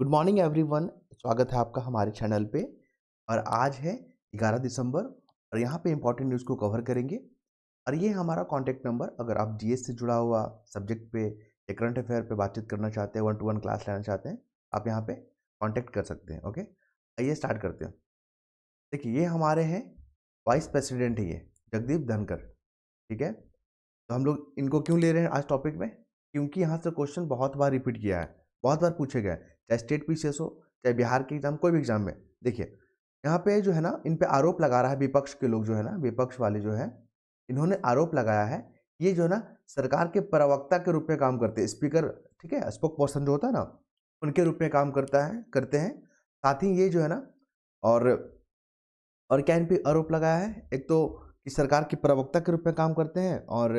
Good morning everyone. स्वागत है आपका हमारे चैनल पे। और आज है 11 दिसंबर और यहाँ पे इम्पोर्टेंट न्यूज़ को कवर करेंगे। और ये हमारा कॉन्टैक्ट नंबर, अगर आप जीएस से जुड़ा हुआ सब्जेक्ट पे या करंट अफेयर पे बातचीत करना चाहते हैं, 1-to-1 क्लास लेना चाहते हैं, आप यहाँ पे कॉन्टैक्ट कर सकते हैं। ओके, आइए स्टार्ट करते हैं। देखिए, ये हमारे हैं वाइस प्रेसिडेंट है ये जगदीप धनखड़। ठीक है, तो हम लोग इनको क्यों ले रहे हैं आज टॉपिक में? क्योंकि यहाँ से क्वेश्चन बहुत बार रिपीट किया है, बहुत बार पूछे गए, चाहे स्टेट पीसीएस हो, चाहे बिहार के एग्जाम, कोई भी एग्जाम में। देखिए, यहाँ पे जो है ना, इन पे आरोप लगा रहा है विपक्ष के लोग, जो है ना विपक्ष वाले जो है, इन्होंने आरोप लगाया है ये जो है ना सरकार के प्रवक्ता के रूप में काम करते हैं, स्पीकर, ठीक है, स्पोक पर्सन जो होता है ना, उनके रूप में काम करते हैं। साथ ही ये जो है ना, और क्या इन पे आरोप लगाया है? एक तो कि सरकार के प्रवक्ता के रूप में काम करते हैं, और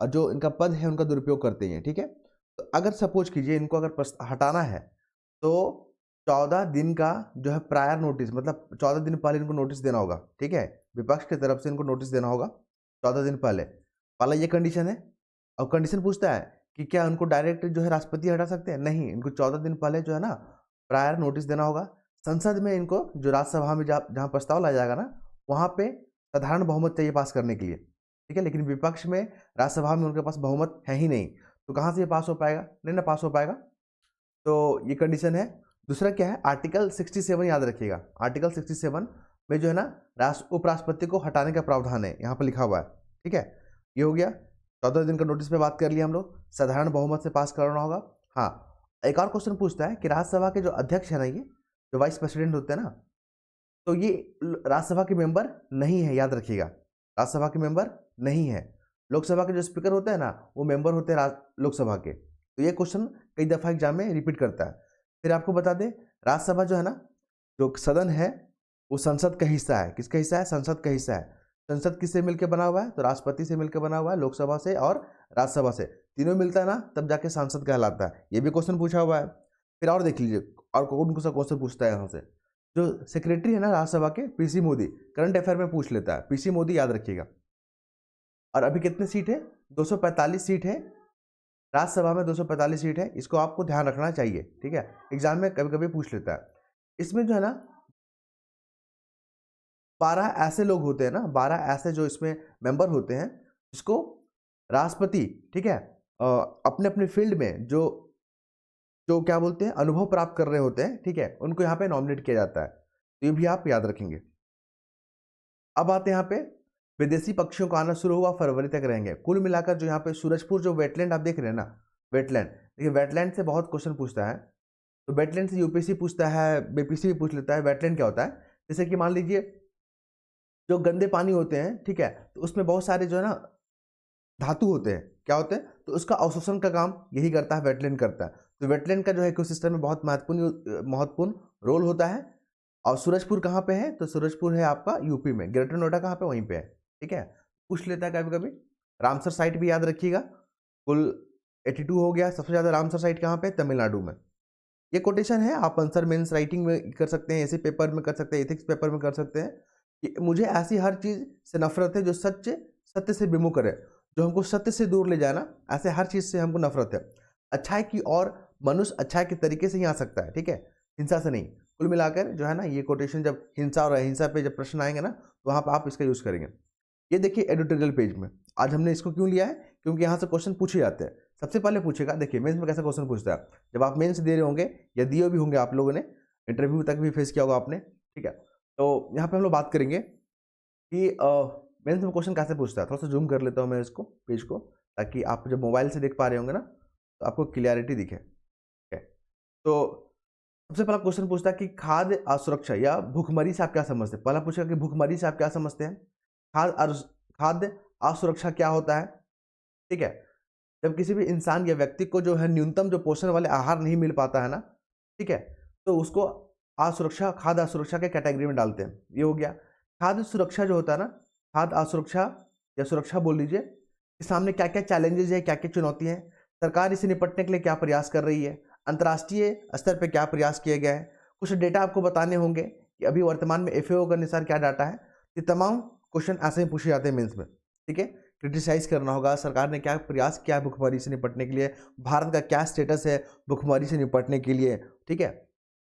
जो इनका पद है उनका दुरुपयोग करते हैं। ठीक है, तो अगर सपोज कीजिए इनको अगर हटाना है तो 14 दिन का जो है प्रायर नोटिस, मतलब 14 दिन पहले इनको नोटिस देना होगा। ठीक है, विपक्ष की तरफ से इनको नोटिस देना होगा 14 दिन पहले। पहला ये कंडीशन है। और कंडीशन पूछता है कि क्या उनको डायरेक्ट जो है राष्ट्रपति हटा सकते हैं? नहीं, इनको 14 दिन पहले जो है ना प्रायर नोटिस देना होगा। संसद में इनको, जो राज्यसभा में जहाँ प्रस्ताव लाया जाएगा ना, वहाँ पे साधारण बहुमत चाहिए पास करने के लिए। ठीक है, लेकिन विपक्ष में, राज्यसभा में उनके पास बहुमत है ही नहीं, तो कहाँ से ये पास हो पाएगा? नहीं ना पास हो पाएगा। तो ये कंडीशन है। दूसरा क्या है? आर्टिकल 67 याद रखिएगा। आर्टिकल 67 में जो है ना उपराष्ट्रपति को हटाने का प्रावधान है, यहाँ पर लिखा हुआ है। ठीक है, ये हो गया। 14 दिन का नोटिस पे बात कर लिया हम लोग। साधारण बहुमत से पास करना होगा। हाँ, एक और क्वेश्चन पूछता है कि राज्यसभा के जो अध्यक्ष है ना, ये जो वाइस प्रेसिडेंट होते हैं ना, तो ये राज्यसभा के मेंबर नहीं है, याद रखिएगा। राज्यसभा के मेंबर नहीं है। लोकसभा के जो स्पीकर होते हैं ना, वो मेंबर होते हैं लोकसभा के। तो ये क्वेश्चन कई दफा एग्जाम में रिपीट करता है। फिर आपको बता दें, राज्यसभा जो है ना, जो सदन है, वो संसद का हिस्सा है। किसका हिस्सा है? संसद का हिस्सा है। संसद किससे मिलकर बना हुआ है? तो राष्ट्रपति से मिलकर बना हुआ है, लोकसभा से और राज्यसभा से। तीनों मिलता है ना, तब जाके सांसद कहलाता है। ये भी क्वेश्चन पूछा हुआ है। फिर और देख लीजिए, और कौन कौन सा क्वेश्चन पूछता है यहाँ से। जो सेक्रेटरी है ना राज्यसभा के, पीसी मोदी, करंट अफेयर में पूछ लेता है। पीसी मोदी याद रखिएगा। और अभी कितने सीट है? 245 सीट है राज्यसभा में। 245 सीट है, इसको आपको ध्यान रखना चाहिए। ठीक है, एग्जाम में कभी कभी पूछ लेता है। इसमें जो है ना 12 ऐसे लोग होते हैं ना, 12 ऐसे जो इसमें मेंबर होते हैं, जिसको राष्ट्रपति, ठीक है, अपने अपने फील्ड में जो जो क्या बोलते हैं, अनुभव प्राप्त कर रहे होते हैं, ठीक है, उनको यहाँ पे नॉमिनेट किया जाता है। तो ये भी आप याद रखेंगे। अब आते हैं यहाँ पे, विदेशी पक्षियों का आना शुरू हुआ, फरवरी तक रहेंगे। कुल मिलाकर जो यहाँ पे सूरजपुर जो वेटलैंड आप देख रहे हैं ना, वेटलैंड, देखिए वेटलैंड से बहुत क्वेश्चन पूछता है। तो वेटलैंड से यूपीएससी पूछता है, बीपीएससी भी पूछ लेता है। वेटलैंड क्या होता है? जैसे कि मान लीजिए जो गंदे पानी होते हैं, ठीक है, तो उसमें बहुत सारे जो है ना धातु होते हैं। क्या होते हैं? तो उसका अवशोषण का काम यही करता है, वेटलैंड करता है। तो वेटलैंड का जो है इकोसिस्टम में बहुत महत्वपूर्ण रोल होता है। और सूरजपुर कहाँ पे है? तो सूरजपुर है आपका यूपी में। ग्रेटर नोएडा कहाँ पे? वहीं पे है। ठीक है, पूछ लेता है कभी कभी। रामसर साइट भी याद रखिएगा। कुल 82 हो गया। सबसे ज़्यादा रामसर साइट कहाँ पे? तमिलनाडु में। ये कोटेशन है, आप आंसर मेंस राइटिंग में कर सकते हैं, ऐसे पेपर में कर सकते हैं, एथिक्स पेपर में कर सकते हैं कि मुझे ऐसी हर चीज़ से नफरत है जो सत्य से विमुख करे, जो हमको सत्य से दूर ले जाए ना, ऐसे हर चीज़ से हमको नफरत है। अच्छाई की और मनुष्य अच्छाई के तरीके से ही आ सकता है, ठीक है, हिंसा से नहीं। कुल मिलाकर जो है ना, ये कोटेशन जब हिंसा और अहिंसा पे जब प्रश्न आएंगे ना, तो वहाँ पर आप इसका यूज़ करेंगे। ये देखिए एडिटोरियल पेज में। आज हमने इसको क्यों लिया है? क्योंकि यहाँ से क्वेश्चन पूछे जाते हैं। सबसे पहले पूछेगा, देखिए मेंस में कैसा क्वेश्चन पूछता है, जब आप मेंस दे रहे होंगे या दिए भी होंगे आप लोगों ने, इंटरव्यू तक भी फेस किया होगा आपने, ठीक है, तो यहाँ पे हम लोग बात करेंगे कि मेंस में क्वेश्चन कैसे पूछता है। थोड़ा सा जूम कर लेता हूँ मैं इसको, पेज को, ताकि आप जब मोबाइल से देख पा रहे होंगे ना, तो आपको क्लियरिटी दिखे। ठीक है, तो सबसे पहला क्वेश्चन पूछता है कि खाद्य असुरक्षा या भूखमरी से आप क्या समझते हैं। पहला पूछेगा कि भूखमरी से आप क्या समझते हैं, खाद्य असुरक्षा क्या होता है। ठीक है, जब किसी भी इंसान या व्यक्ति को जो है न्यूनतम जो पोषण वाले आहार नहीं मिल पाता है ना, ठीक है, तो उसको असुरक्षा, खाद्य असुरक्षा के कैटेगरी में डालते हैं। ये हो गया। खाद्य सुरक्षा जो होता है ना, खाद्य असुरक्षा या सुरक्षा बोल लीजिए, कि सामने क्या क्या चैलेंजेस है, क्या क्या चुनौतियां हैं, सरकार इससे निपटने के लिए क्या प्रयास कर रही है, अंतर्राष्ट्रीय स्तर पर क्या प्रयास किए गए हैं, कुछ डेटा आपको बताने होंगे कि अभी वर्तमान में एफएओ के अनुसार क्या डाटा है। ये तमाम क्वेश्चन ऐसे ही पूछे जाते हैं मेंस में। ठीक है, क्रिटिसाइज करना होगा, सरकार ने क्या प्रयास किया है भुखमरी से निपटने के लिए, भारत का क्या स्टेटस है भुखमरी से निपटने के लिए। ठीक है,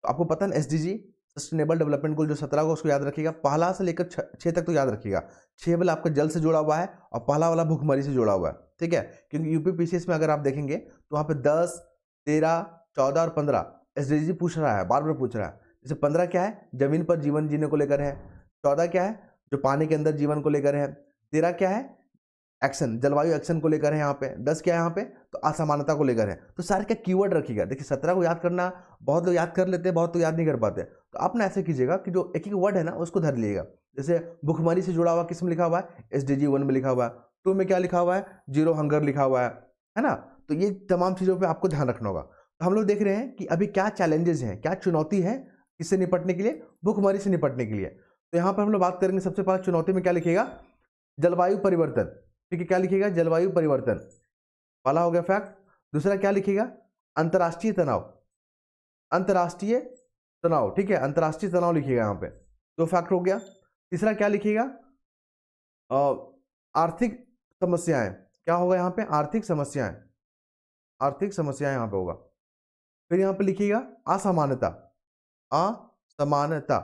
तो आपको पता है ना एसडीजी सस्टेनेबल डेवलपमेंट गोल जो 17 को उसको याद रखिएगा, पहला से लेकर 6 तक तो याद रखिएगा। 6 वाला आपका जल से जुड़ा हुआ है और पहला वाला भूखमरी से जुड़ा हुआ है, ठीक है। क्योंकि यूपी पीसीएस में अगर आप देखेंगे तो वहाँ पे 10, 13, 14 और 15 एसडीजी पूछ रहा है, बार बार पूछ रहा है। जैसे 15 क्या है, जमीन पर जीवन जीने को लेकर है। 14 क्या है, जो पानी के अंदर जीवन को लेकर है। 13 क्या है, एक्शन, जलवायु एक्शन को लेकर है। यहाँ पे 10 क्या है, यहाँ पे तो असमानता को लेकर है। तो सारे क्या कीवर्ड रखिएगा। देखिए 17 को याद करना बहुत लोग याद कर लेते हैं, बहुत लोग याद नहीं कर पाते। तो आप ना ऐसे कीजिएगा कि जो एक एक वर्ड है ना उसको धर लीजिएगा। जैसे भुखमरी से जुड़ा हुआ किस में लिखा हुआ है, एसडीजी 1 में लिखा हुआ है। 2 में क्या लिखा हुआ है, जीरो हंगर लिखा हुआ है ना। तो ये तमाम चीज़ों पर आपको ध्यान रखना होगा। तो हम लोग देख रहे हैं कि अभी क्या चैलेंजेस हैं, क्या चुनौती है किससे निपटने के लिए, भुखमरी से निपटने के लिए। तो यहाँ पर हम लोग बात करेंगे, सबसे पहले चुनौती में क्या लिखिएगा, जलवायु परिवर्तन, ठीक है। क्या लिखिएगा, जलवायु परिवर्तन, पहला हो गया फैक्ट। दूसरा क्या लिखिएगा, अंतर्राष्ट्रीय तनाव, अंतर्राष्ट्रीय तनाव, ठीक है, अंतर्राष्ट्रीय तनाव लिखिएगा यहाँ पे, 2 फैक्ट हो गया। तीसरा क्या लिखिएगा, आर्थिक समस्याएं, क्या होगा यहाँ पे, आर्थिक समस्याएं, आर्थिक समस्याएं यहाँ पे होगा। फिर यहाँ पे लिखिएगा असमानता, असमानता।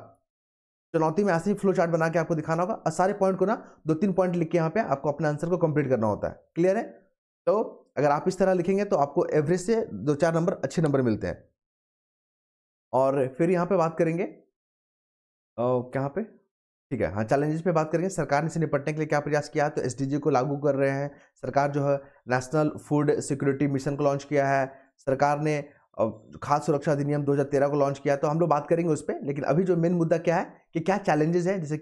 चुनौती में ऐसे ही फ्लो चार्ट बना के आपको दिखाना होगा और सारे पॉइंट को ना 2-3 पॉइंट लिख के यहाँ पे आपको अपने आंसर को कंप्लीट करना होता है। क्लियर है। तो अगर आप इस तरह लिखेंगे तो आपको एवरेज से 2-4 नंबर अच्छे नंबर मिलते हैं। और फिर यहाँ पे बात करेंगे कहाँ पे, ठीक है, हाँ, चैलेंजेस पे बात करेंगे। सरकार ने इससे निपटने के लिए क्या प्रयास किया, तो एसडीजी को लागू कर रहे हैं। सरकार जो है नेशनल फूड सिक्योरिटी मिशन को लॉन्च किया है। सरकार ने खाद्य सुरक्षा अधिनियम 2013 को लॉन्च किया। तो हम लोग बात करेंगे उस पर, लेकिन अभी जो मेन मुद्दा क्या है कि क्या चैलेंजेस है, जैसे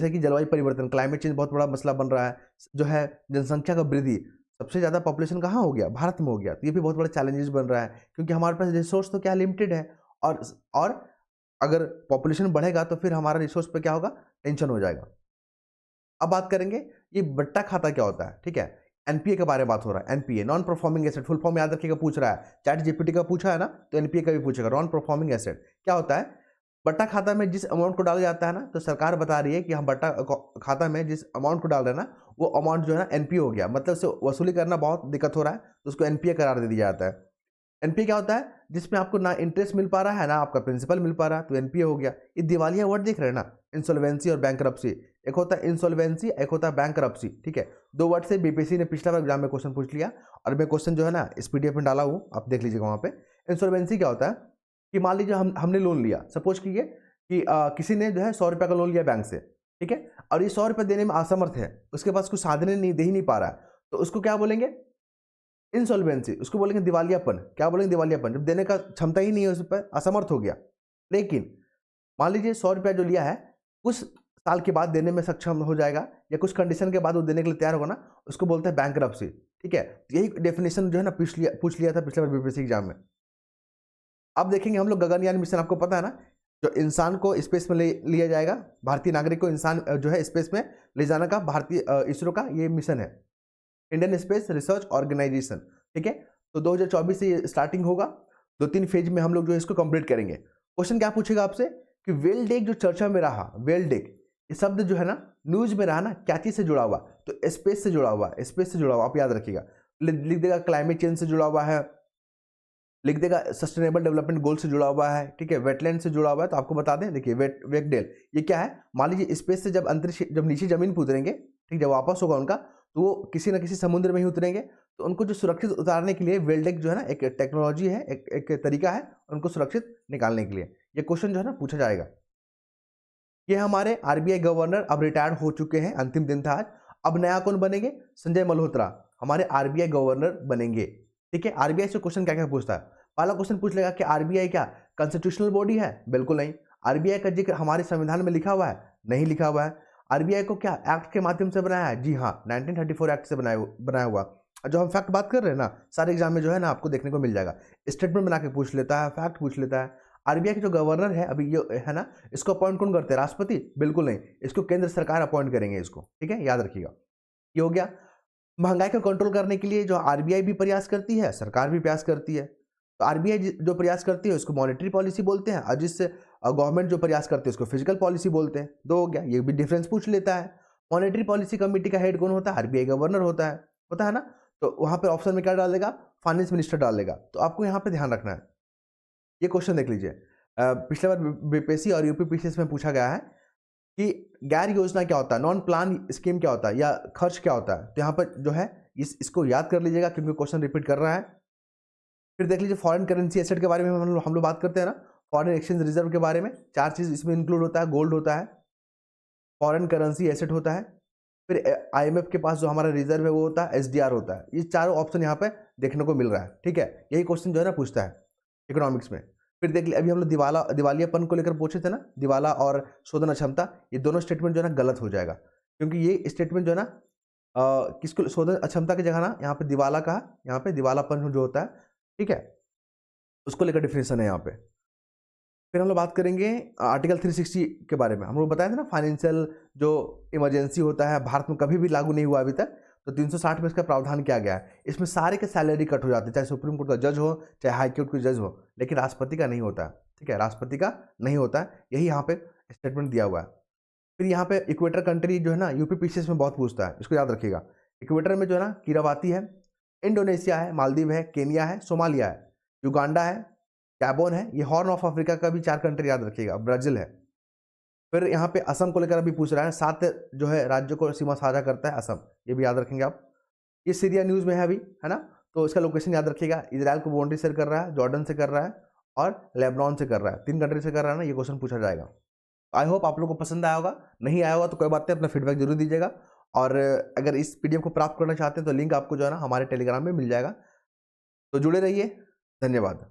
कि जलवायु परिवर्तन, क्लाइमेट चेंज बहुत बड़ा मसला बन रहा है, जो है जनसंख्या का वृद्धि, सबसे ज़्यादा पॉपुलेशन कहाँ हो गया, भारत में हो गया। तो ये भी बहुत बड़ा चैलेंजेस बन रहा है, क्योंकि हमारे पास रिसोर्स तो क्या लिमिटेड है। और अगर पॉपुलेशन बढ़ेगा तो फिर हमारा रिसोर्स पे क्या होगा, टेंशन हो जाएगा। अब बात करेंगे ये बट्टा खाता क्या होता है, ठीक है। एनपीए के बारे में बात हो रहा है। NPA non performing asset, full form याद रखिएगा, पूछ रहा है, चैट जीपीटी का पूछा है ना, तो एनपीए का भी पूछेगा। नॉन परफॉर्मिंग एसेट क्या होता है, बट्टा खाता में जिस अमाउंट को डाला जाता है ना, तो सरकार बता रही है कि हम बट्टा खाता में जिस अमाउंट को डाल रहे हैं ना, वो अमाउंट जो है ना एनपीए हो गया, मतलब उससे वसूली करना बहुत दिक्कत हो रहा है, तो उसको एनपीए करार दे दिया जाता है। एनपीए क्या होता है, जिसमें आपको ना इंटरेस्ट मिल पा रहा है ना आपका प्रिंसिपल मिल पा रहा है, तो एनपीए हो गया। ये दिवालिया वर्ड देख रहे हैं ना, इंसॉल्वेंसी और बैंकरप्सी। एक होता है इंसॉल्वेंसी, एक होता है बैंकरप्सी, ठीक है। 2 वर्ड से बीपीएससी ने पिछला बार एग्जाम में क्वेश्चन पूछ लिया, और मैं क्वेश्चन जो है ना इस पीडीएफ में डाला हूँ, आप देख लीजिएगा वहाँ पे। इंसॉल्वेंसी क्या होता है कि मान लीजिए हमने लोन लिया, सपोज कीजिए कि किसी ने जो है 100 रुपये का लोन लिया बैंक से, ठीक है, और ये 100 रुपये देने में असमर्थ है, उसके पास कुछ साधन नहीं, दे ही नहीं पा रहा है, तो उसको क्या बोलेंगे, इंसॉल्वेंसी, उसको बोलेंगे दिवालियापन। क्या बोलेंगे, दिवालियापन, जब देने का क्षमता ही नहीं है, उस पर असमर्थ हो गया। लेकिन मान लीजिए 100 रुपया जो लिया है कुछ साल के बाद देने में सक्षम हो जाएगा, या कुछ कंडीशन के बाद वो देने के लिए तैयार होगा ना, उसको बोलते हैं बैंकरप्सी, ठीक है। यही डेफिनेशन जो है ना पूछ लिया था पिछले बार बीपीएससी एग्जाम में। अब देखेंगे हम लोग गगनयान मिशन, आपको पता है ना, जो इंसान को स्पेस में लिया जाएगा, भारतीय नागरिक को इंसान जो है स्पेस में ले जाने का भारतीय इसरो का ये मिशन है, इंडियन स्पेस रिसर्च ऑर्गेनाइजेशन, ठीक है। तो 2024 से ये स्टार्टिंग होगा, 2-3 फेज में हम लोग जो है इसको कंप्लीट करेंगे। क्वेश्चन क्या पूछेगा आपसे कि वेल डेक जो चर्चा में रहा, वेल डेक ये शब्द जो है ना न्यूज में रहा ना, क्या चीज से जुड़ा हुआ, तो स्पेस से जुड़ा हुआ, स्पेस से जुड़ा हुआ, आप याद रखिएगा। लिख देगा क्लाइमेट चेंज से जुड़ा हुआ है, लिख देगा सस्टेनेबल डेवलपमेंट गोल से जुड़ा हुआ है, ठीक है, वेटलैंड से जुड़ा हुआ है। तो आपको बता दें, देखिए वेकडेल ये क्या है, मान लीजिए स्पेस से जब अंतरिक्ष, जब नीचे जमीन पर उतरेंगे, ठीक, जब वापस होगा उनका, तो वो किसी न किसी समुद्र में ही उतरेंगे। तो उनको जो सुरक्षित उतारने के लिए वेलडेक जो है ना एक टेक्नोलॉजी है, एक तरीका है उनको सुरक्षित निकालने के लिए। ये क्वेश्चन जो है ना पूछा जाएगा। ये हमारे आरबीआई गवर्नर अब रिटायर्ड हो चुके हैं, अंतिम दिन था आज। अब नया कौन बनेंगे, संजय मल्होत्रा हमारे आरबीआई गवर्नर बनेंगे, ठीक है। आरबीआई से क्वेश्चन क्या क्या पूछता है, पहला क्वेश्चन पूछ लेगा कि आरबीआई क्या कॉन्स्टिट्यूशनल बॉडी है, बिल्कुल नहीं। आरबीआई का जिक्र हमारे संविधान में लिखा हुआ है, नहीं लिखा हुआ है। आरबीआई को क्या एक्ट के माध्यम से बनाया है, जी हाँ, 1934 एक्ट से बनाया हुआ। जो हम फैक्ट बात कर रहे हैं ना, सारे एग्जाम में जो है ना आपको देखने को मिल जाएगा, स्टेटमेंट बना के पूछ लेता है, फैक्ट पूछ लेता है। आरबीआई के जो गवर्नर है अभी ये है ना, इसको अपॉइंट कौन करते हैं, राष्ट्रपति, बिल्कुल नहीं, इसको केंद्र सरकार अपॉइंट करेंगे इसको, ठीक है, याद रखिएगा। ये हो गया। महंगाई को कंट्रोल करने के लिए जो आरबीआई भी प्रयास करती है, सरकार भी प्रयास करती है। तो आरबीआई जो प्रयास करती है उसको मॉनेटरी पॉलिसी बोलते हैं, और जिससे गवर्नमेंट जो प्रयास करती है उसको फिजिकल पॉलिसी बोलते हैं। 2 हो गया, ये भी डिफरेंस पूछ लेता है। मॉनेटरी पॉलिसी कमेटी का हेड कौन होता है, आरबीआई गवर्नर होता है ना। तो वहां पे ऑप्शन में क्या डालेगा, फाइनेंस मिनिस्टर डालेगा। तो आपको यहाँ पे ध्यान रखना है। ये क्वेश्चन देख लीजिए। पिछले बार बीपीएससी और यूपीपीसीएस में पूछा गया है कि गैर योजना क्या होता है, नॉन प्लान स्कीम क्या होता है या खर्च क्या होता है। तो यहाँ पर जो है इसको याद कर लीजिएगा क्योंकि क्वेश्चन रिपीट कर रहा है। फिर देख लीजिए फॉरेन करेंसी एसेट के बारे में हम लोग बात करते हैं ना, फॉरेन एक्सचेंज रिजर्व के बारे में 4 चीज़ इसमें इंक्लूड होता है। गोल्ड होता है, फॉरेन करेंसी एसेट होता है, फिर आईएमएफ के पास जो हमारा रिजर्व है वो होता है, एसडीआर होता है। ये चारों ऑप्शन यहाँ पे देखने को मिल रहा है, ठीक है। यही क्वेश्चन जो है ना पूछता है इकोनॉमिक्स में। फिर देख लिया, अभी हम लोग दिवालियापन को लेकर पूछे थे ना, दिवाला और शोधन अक्षमता, ये दोनों स्टेटमेंट जो है ना गलत हो जाएगा क्योंकि ये स्टेटमेंट जो है ना किसको शोधन अक्षमता की जगह ना यहाँ पे दिवाला का, यहाँ पे दिवालापन जो होता है, ठीक है, उसको लेकर डिफिनेशन है यहाँ पे। फिर हम लोग बात करेंगे आर्टिकल 360 के बारे में। हम लोग बताया था ना फाइनेंशियल जो इमरजेंसी होता है भारत में कभी भी लागू नहीं हुआ अभी तक, तो 360 में इसका प्रावधान किया गया है। इसमें सारे के सैलरी कट हो जाते हैं, चाहे सुप्रीम कोर्ट का जज हो चाहे हाई कोर्ट का जज हो, लेकिन राष्ट्रपति का नहीं होता है, ठीक है, राष्ट्रपति का नहीं होता है। यही यहाँ पे स्टेटमेंट दिया हुआ है। फिर यहाँ पे इक्वेटर कंट्री जो है ना यूपीपीसीएस में बहुत पूछता है, इसको याद रखिएगा। इक्वेटर में जो है ना किरावाती है, इंडोनेशिया है, मालदीव है, केनिया है, सोमालिया है, युगांडा है, गैबोन है, ये हॉर्न ऑफ अफ्रीका का भी 4 कंट्री याद रखिएगा, ब्राजील है। फिर यहाँ पे असम को लेकर अभी पूछ रहा है, 7 जो है राज्यों को सीमा साझा करता है असम, ये भी याद रखेंगे आप। ये सीरिया न्यूज़ में है अभी, है ना, तो इसका लोकेशन याद रखिएगा। इजराइल को बाउंड्री शेयर कर रहा है, जॉर्डन से कर रहा है और लेबनान से कर रहा है, 3 कंट्री से कर रहा है ना, ये क्वेश्चन पूछा जाएगा। आई होप आप लोग को पसंद आया होगा। नहीं आया होगा तो कोई बात नहीं, अपना फीडबैक जरूर दीजिएगा। और अगर इस पीडीएफ को प्राप्त करना चाहते हैं तो लिंक आपको जो है ना हमारे टेलीग्राम में मिल जाएगा। तो जुड़े रहिए, धन्यवाद।